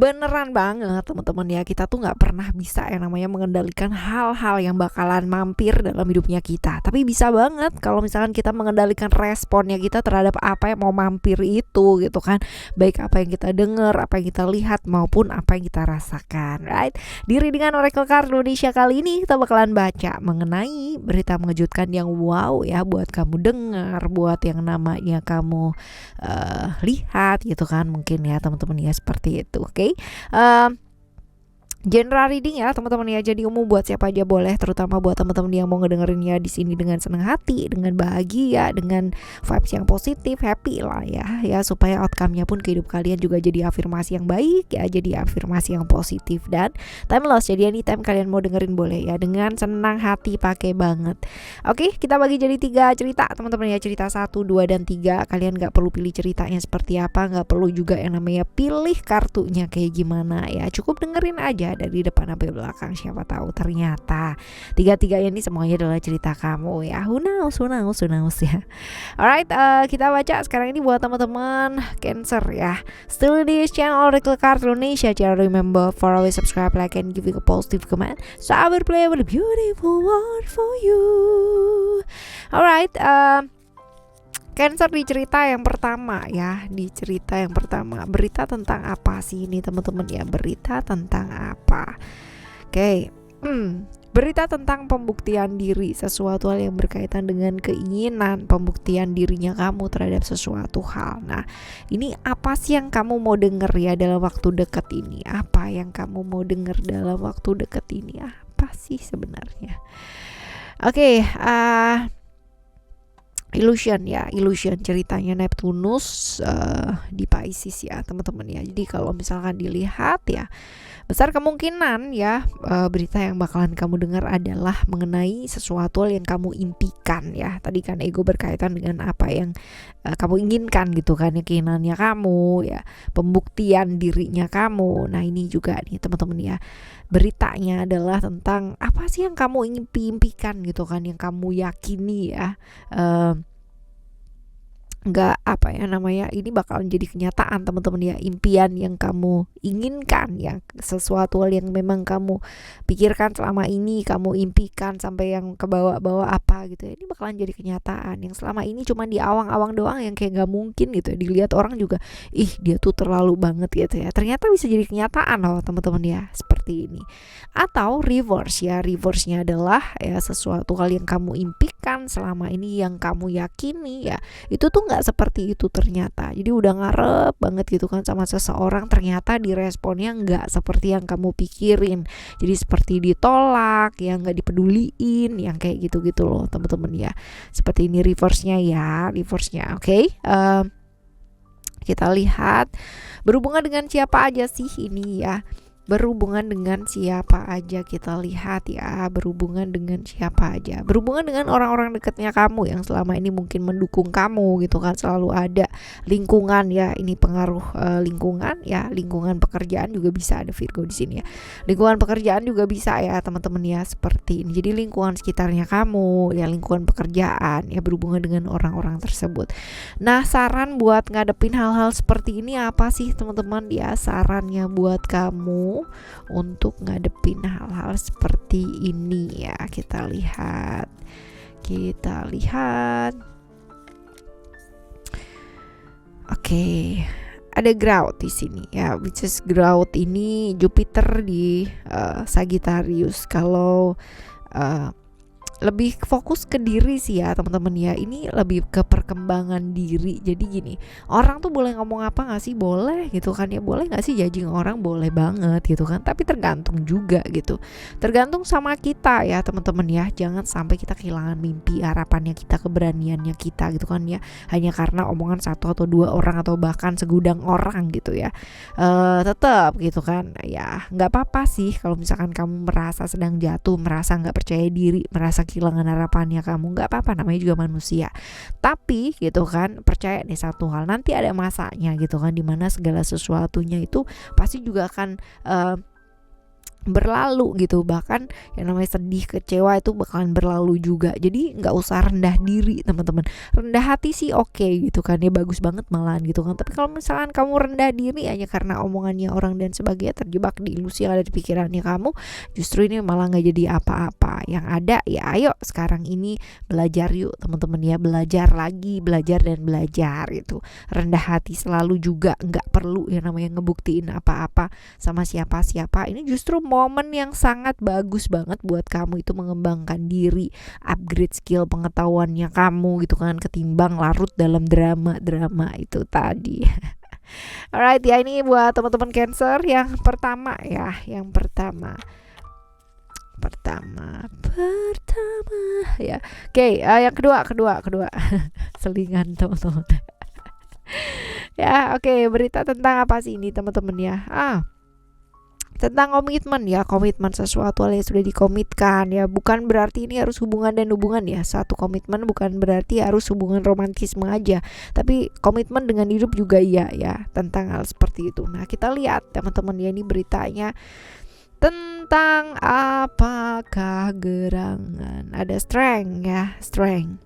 Beneran banget teman-teman ya, kita tuh nggak pernah bisa yang namanya mengendalikan hal-hal yang bakalan mampir dalam hidupnya kita. Tapi bisa banget kalau misalkan kita mengendalikan responnya kita terhadap apa yang mau mampir itu gitu kan. Baik apa yang kita dengar, apa yang kita lihat maupun apa yang kita rasakan, right? Di Readingan Oracle Card Indonesia kali ini kita bakalan baca mengenai berita mengejutkan yang wow ya buat kamu dengar, buat yang namanya kamu lihat gitu kan, mungkin ya teman-teman ya, seperti itu. Oke. General reading ya teman-teman ya, jadi umum buat siapa aja boleh, terutama buat teman-teman yang mau ngedengerinnya di sini dengan senang hati, dengan bahagia, dengan vibes yang positif, happy lah ya supaya outcome-nya pun ke hidup kalian juga jadi afirmasi yang baik ya, jadi afirmasi yang positif dan timeless. Jadi anytime kalian mau dengerin boleh ya, dengan senang hati pakai banget. Oke, kita bagi jadi 3 cerita teman-teman ya, cerita 1, 2, dan 3. Kalian gak perlu pilih ceritanya seperti apa, gak perlu juga yang namanya pilih kartunya kayak gimana ya, cukup dengerin aja dari depan sampai belakang, siapa tahu ternyata 3-3 ini semuanya adalah cerita kamu ya. Who knows ya. Alright, kita baca sekarang ini buat teman-teman Cancer ya. Still di channel Oracle Card Indonesia. Jangan remember for always subscribe, like, and give a positive comment, so I will play with a beautiful word for you. Alright, Cancer di cerita yang pertama ya, di cerita yang pertama, berita tentang apa sih ini teman-teman ya, berita tentang apa? Oke, berita tentang pembuktian diri, sesuatu hal yang berkaitan dengan keinginan pembuktian dirinya kamu terhadap sesuatu hal. Nah, ini apa sih yang kamu mau denger ya dalam waktu dekat ini? Apa yang kamu mau denger dalam waktu dekat ini? Apa sih sebenarnya? Oke, Illusion ya, Illusion ceritanya Neptunus di Pisces ya teman-teman ya. Jadi kalau misalkan dilihat ya, besar kemungkinan ya berita yang bakalan kamu dengar adalah mengenai sesuatu yang kamu impikan ya. Tadi kan ego berkaitan dengan apa yang kamu inginkan gitu kan ya, keinginannya kamu ya, pembuktian dirinya kamu. Nah ini juga nih teman-teman ya, beritanya adalah tentang apa sih yang kamu impikan gitu kan, yang kamu yakini ya, nggak apa ya namanya, ini bakalan jadi kenyataan teman-teman ya, impian yang kamu inginkan ya, sesuatu hal yang memang kamu pikirkan selama ini, kamu impikan sampai yang kebawa-bawa apa gitu ya, ini bakalan jadi kenyataan. Yang selama ini cuma di awang-awang doang yang kayak nggak mungkin gitu ya, dilihat orang juga ih dia tuh terlalu banget gitu ya, ternyata bisa jadi kenyataan loh teman-teman ya, seperti ini. Atau reverse ya, reverse-nya adalah ya sesuatu hal yang kamu impikan selama ini, yang kamu yakini ya, itu tuh nggak seperti itu ternyata. Jadi udah ngarep banget gitu kan sama seseorang, ternyata diresponnya nggak seperti yang kamu pikirin. Jadi seperti ditolak, yang nggak dipeduliin, yang kayak gitu-gitu loh teman-teman ya. Seperti ini reverse-nya ya, reverse-nya. Oke. Kita lihat berhubungan dengan siapa aja sih ini ya. Berhubungan dengan siapa aja, kita lihat ya, berhubungan dengan siapa aja, berhubungan dengan orang-orang dekatnya kamu yang selama ini mungkin mendukung kamu gitu kan, selalu ada lingkungan ya, ini pengaruh lingkungan ya, lingkungan pekerjaan juga bisa, ada Virgo di sini ya, lingkungan pekerjaan juga bisa ya teman-teman ya, seperti ini. Jadi lingkungan sekitarnya kamu ya, lingkungan pekerjaan ya, berhubungan dengan orang-orang tersebut. Nah saran buat ngadepin hal-hal seperti ini apa sih teman-teman ya, sarannya buat kamu untuk ngadepin hal-hal seperti ini ya, kita lihat oke, ada Grout di sini ya, which is Grout ini Jupiter di Sagittarius. Kalau lebih fokus ke diri sih ya teman-teman ya, ini lebih ke perkembangan diri. Jadi gini, orang tuh boleh ngomong apa gak sih? Boleh gitu kan ya, boleh gak sih judging orang? Boleh banget gitu kan, tapi tergantung juga gitu, tergantung sama kita ya teman-teman ya. Jangan sampai kita kehilangan mimpi, harapannya kita, keberaniannya kita gitu kan ya, hanya karena omongan 1 atau 2 orang atau bahkan segudang orang gitu ya. Tetap gitu kan ya, gak apa-apa sih kalau misalkan kamu merasa sedang jatuh, merasa gak percaya diri, merasa kehilangan harapannya, kamu nggak apa-apa, namanya juga manusia. Tapi gitu kan, percaya nih satu hal, nanti ada masanya gitu kan, dimana segala sesuatunya itu pasti juga akan berlalu gitu. Bahkan yang namanya sedih, kecewa itu bakalan berlalu juga. Jadi nggak usah rendah diri teman-teman. Rendah hati sih oke gitu kan ya, bagus banget malahan gitu kan. Tapi kalau misalkan kamu rendah diri hanya karena omongannya orang dan sebagainya, terjebak di ilusi yang ada di pikirannya kamu, justru ini malah nggak jadi apa-apa. Yang ada ya ayo sekarang ini belajar yuk teman-teman ya, belajar lagi, belajar dan belajar itu. Rendah hati selalu juga, nggak perlu yang namanya ngebuktiin apa-apa sama siapa-siapa. Ini justru momen yang sangat bagus banget buat kamu itu mengembangkan diri, upgrade skill pengetahuannya kamu gitu kan, ketimbang larut dalam drama-drama itu tadi. Alright ya, ini buat teman-teman Cancer yang pertama ya, yang pertama ya. Oke, yang kedua selingan teman-teman. Ya, oke, berita tentang apa sih ini teman-teman ya? Tentang komitmen ya, komitmen sesuatu hal yang sudah dikomitkan ya, bukan berarti ini harus hubungan dan hubungan ya. Satu komitmen bukan berarti harus hubungan romantisme aja, tapi komitmen dengan hidup juga iya ya, tentang hal seperti itu. Nah, kita lihat teman-teman ya, ini beritanya tentang apakah gerangan, ada strength ya, strength.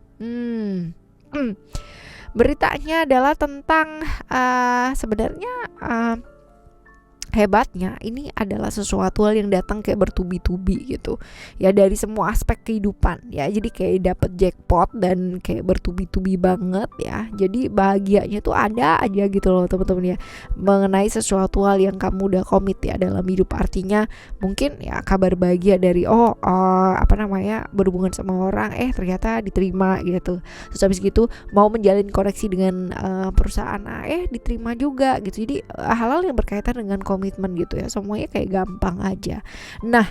Beritanya adalah tentang sebenarnya hebatnya ini adalah sesuatu hal yang datang kayak bertubi-tubi gitu ya, dari semua aspek kehidupan ya. Jadi kayak dapet jackpot dan kayak bertubi-tubi banget ya. Jadi bahagianya tuh ada aja gitu loh teman-teman ya, mengenai sesuatu hal yang kamu udah komit ya dalam hidup. Artinya mungkin ya kabar bahagia dari berhubungan sama orang ternyata diterima gitu. Terus habis gitu mau menjalin koneksi dengan perusahaan diterima juga gitu. Jadi hal-hal yang berkaitan dengan komitmen gitu ya, semuanya kayak gampang aja. Nah,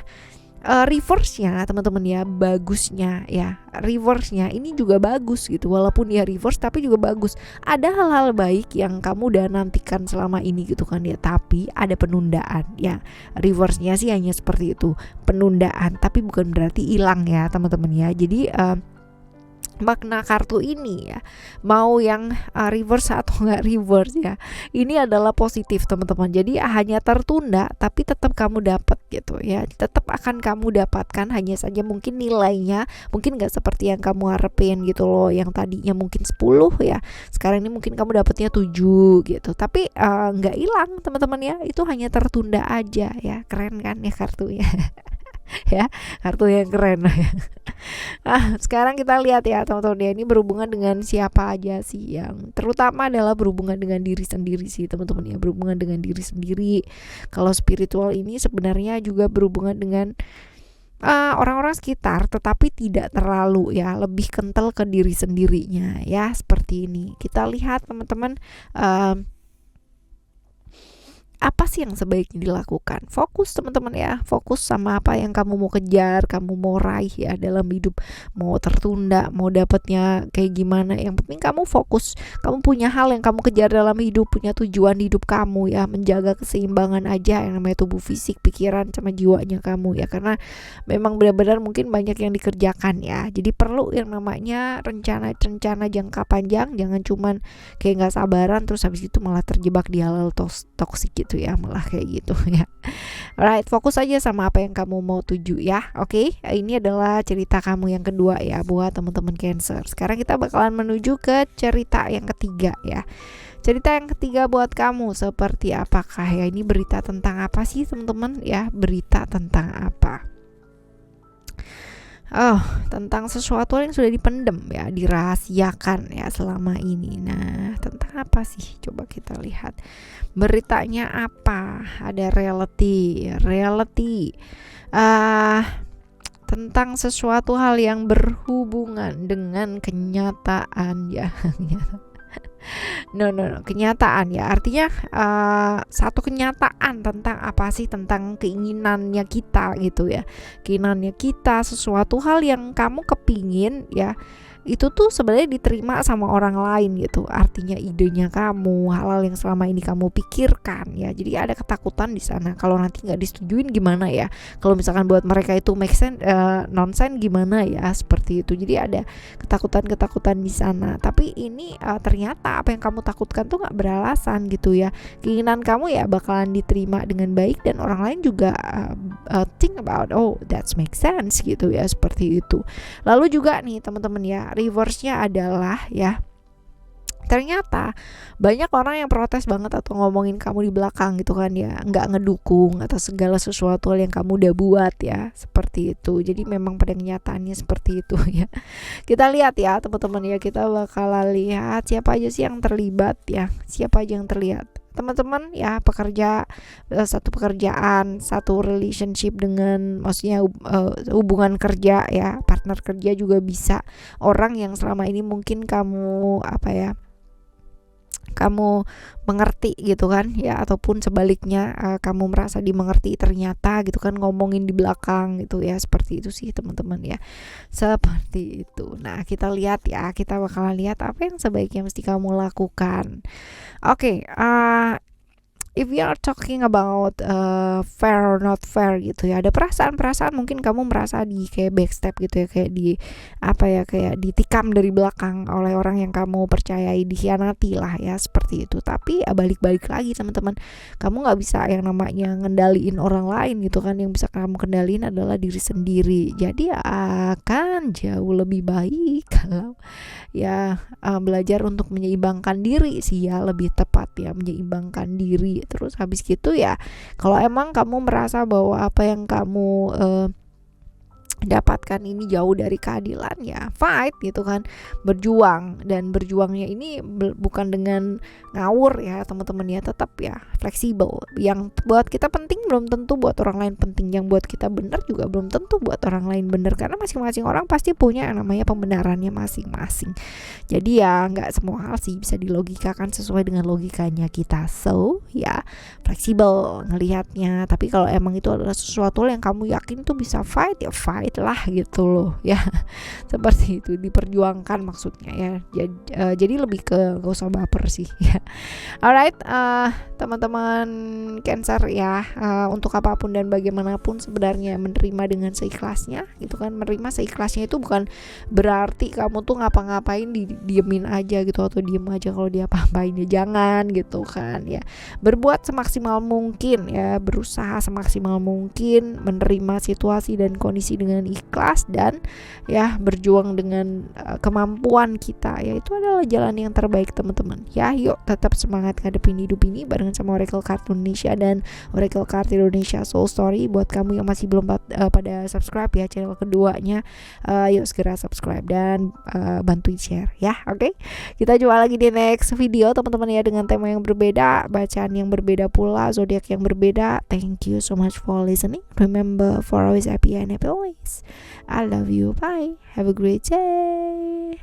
reverse-nya teman-teman ya, bagusnya ya, reverse-nya ini juga bagus gitu. Walaupun ya reverse tapi juga bagus. Ada hal-hal baik yang kamu udah nantikan selama ini gitu kan ya, tapi ada penundaan ya. Reverse-nya sih hanya seperti itu, penundaan, tapi bukan berarti hilang ya teman-teman ya. Jadi makna kartu ini ya, mau yang reverse atau nggak reverse ya, ini adalah positif teman-teman. Jadi hanya tertunda tapi tetap kamu dapat gitu ya, tetap akan kamu dapatkan, hanya saja mungkin nilainya mungkin nggak seperti yang kamu harapin gitu loh. Yang tadinya mungkin 10 ya, sekarang ini mungkin kamu dapatnya 7 gitu. Tapi nggak hilang teman-teman ya, itu hanya tertunda aja ya. Keren kan ya kartunya. Ya, kartu yang keren. Sekarang kita lihat ya teman-teman ya, ini berhubungan dengan siapa aja sih, yang terutama adalah berhubungan dengan diri sendiri sih teman-teman ya, berhubungan dengan diri sendiri. Kalau spiritual ini sebenarnya juga berhubungan dengan orang-orang sekitar, tetapi tidak terlalu ya, lebih kental ke diri sendirinya ya, seperti ini. Kita lihat teman-teman, apa sih yang sebaiknya dilakukan? Fokus teman-teman ya, fokus sama apa yang kamu mau kejar, kamu mau raih ya dalam hidup. Mau tertunda, mau dapatnya kayak gimana, yang penting kamu fokus. Kamu punya hal yang kamu kejar dalam hidup, punya tujuan hidup kamu ya, menjaga keseimbangan aja yang namanya tubuh fisik, pikiran sama jiwanya kamu ya. Karena memang benar-benar mungkin banyak yang dikerjakan ya. Jadi perlu yang namanya rencana jangka panjang, jangan cuman kayak nggak sabaran terus habis itu malah terjebak di hal-hal toksik gitu ya, malah kayak gitu ya. Alright, fokus aja sama apa yang kamu mau tuju ya. Oke, ini adalah cerita kamu yang kedua ya buat teman-teman Cancer. Sekarang kita bakalan menuju ke cerita yang ketiga ya. Cerita yang ketiga buat kamu seperti apakah ya? Ini berita tentang apa sih teman-teman ya? Berita tentang apa? Tentang sesuatu yang sudah dipendam ya, dirahasiakan ya selama ini. Nah, tentang apa sih? Coba kita lihat. Beritanya apa? Ada reality. Tentang sesuatu hal yang berhubungan dengan kenyataan ya. No, kenyataan ya, artinya satu kenyataan tentang apa sih, tentang keinginannya kita gitu ya, keinginannya kita, sesuatu hal yang kamu kepingin ya, itu tuh sebenarnya diterima sama orang lain gitu. Artinya idenya kamu, hal-hal yang selama ini kamu pikirkan ya. Jadi ada ketakutan di sana. Kalau nanti nggak disetujuin gimana ya? Kalau misalkan buat mereka itu make sense, nonsense gimana ya? Seperti itu. Jadi ada ketakutan-ketakutan di sana. Tapi ini ternyata apa yang kamu takutkan tuh nggak beralasan gitu ya. Keinginan kamu ya bakalan diterima dengan baik, dan orang lain juga think about, oh that make sense gitu ya, seperti itu. Lalu juga nih teman-teman ya, reverse-nya adalah ya, ternyata banyak orang yang protes banget atau ngomongin kamu di belakang gitu kan ya, nggak ngedukung atas segala sesuatu yang kamu udah buat ya, seperti itu. Jadi memang pada kenyataannya seperti itu ya. Kita lihat ya teman-teman ya, kita bakalan lihat siapa aja sih yang terlibat ya, siapa aja yang terlihat teman-teman ya. Satu pekerjaan, satu relationship dengan, maksudnya hubungan kerja ya, partner kerja juga bisa. Orang yang selama ini mungkin kamu kamu mengerti gitu kan ya, ataupun sebaliknya kamu merasa dimengerti, ternyata gitu kan ngomongin di belakang gitu ya, seperti itu sih teman-teman ya, seperti itu. Nah kita lihat ya, kita bakalan lihat apa yang sebaiknya mesti kamu lakukan. Oke, if we are talking about fair or not fair gitu ya, ada perasaan-perasaan mungkin kamu merasa di kayak backstep gitu ya, kayak di kayak ditikam dari belakang oleh orang yang kamu percayai, dikhianati lah ya, seperti itu. Tapi balik-balik lagi teman-teman, kamu nggak bisa yang namanya ngendaliin orang lain gitu kan. Yang bisa kamu kendaliin adalah diri sendiri. Jadi akan jauh lebih baik kalau ya belajar untuk menyeimbangkan diri sih ya, lebih tepat ya, menyeimbangkan diri. Terus habis gitu ya, kalau emang kamu merasa bahwa apa yang kamu dapatkan ini jauh dari keadilan ya, fight gitu kan, berjuang. Dan berjuangnya ini bukan dengan ngawur ya teman-teman ya, tetap ya fleksibel. Yang buat kita penting belum tentu buat orang lain penting, yang buat kita benar juga belum tentu buat orang lain benar, karena masing-masing orang pasti punya yang namanya pembenarannya masing-masing. Jadi ya nggak semua hal sih bisa dilogikakan sesuai dengan logikanya kita. So ya fleksibel ngelihatnya. Tapi kalau emang itu adalah sesuatu yang kamu yakin tuh bisa fight, ya fight lah gitu loh ya. Seperti itu, diperjuangkan maksudnya ya. Jadi lebih ke gak usah baper sih ya. Alright, teman-teman Cancer ya, untuk apapun dan bagaimanapun sebenarnya menerima dengan seikhlasnya gitu kan. Menerima seikhlasnya itu bukan berarti kamu tuh ngapa-ngapain diemin aja gitu, atau diem aja kalau dia apa-apain ya, jangan gitu kan ya. Berbuat semaksimal mungkin ya, berusaha semaksimal mungkin menerima situasi dan kondisi dengan ikhlas, dan ya berjuang dengan kemampuan kita ya. Itu adalah jalan yang terbaik teman-teman ya. Yuk tetap semangat ngadepin hidup ini barengan sama Oracle Card Indonesia dan Oracle Card Indonesia Soul Story. Buat kamu yang masih belum pada subscribe ya channel keduanya, yuk segera subscribe dan bantuin share ya. Oke, kita jumpa lagi di next video teman-teman ya, dengan tema yang berbeda, bacaan yang berbeda pula, zodiak yang berbeda. Thank you so much for listening. Remember, for always happy and happy always. I love you. Bye. Have a great day.